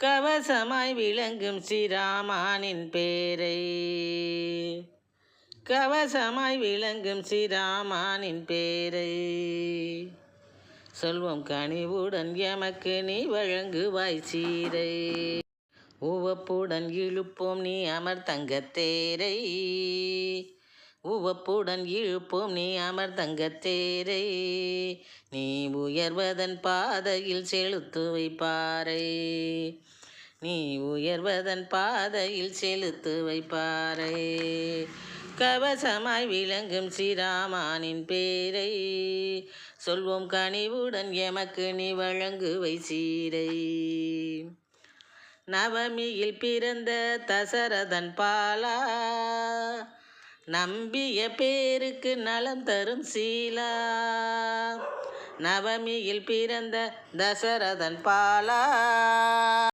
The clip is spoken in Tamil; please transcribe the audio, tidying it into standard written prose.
கவசமாய் விளங்கும் ஸ்ரீராமனின் பேரை, கவசமாய் விளங்கும் ஸ்ரீராமனின் பேரை சொல்வோம் கனிவுடன் எமக்கு நீ வழங்குவாய் சீரை. உவப்புடன் இழுப்போம் நீ அமர் தங்கத்தேரை, உவப்புடன் இழுப்போம் நீ அமர் தங்கத்தேரை. நீ உயர்வதன் பாதையில் செலுத்து வைப்பாரை, நீ உயர்வதன் பாதையில் செலுத்து வைப்பாரை. கவசமாய் விளங்கும் ஸ்ரீராமனின் பேரை சொல்வோம் கனிவுடன் எமக்கு நீ வழங்குவை சீரை. நவமியில் பிறந்த தசரதன் பாலா, நம்பிய பேருக்கு நலம் தரும் சீலா. நவமியில் பிறந்த தசரதன் பாலா,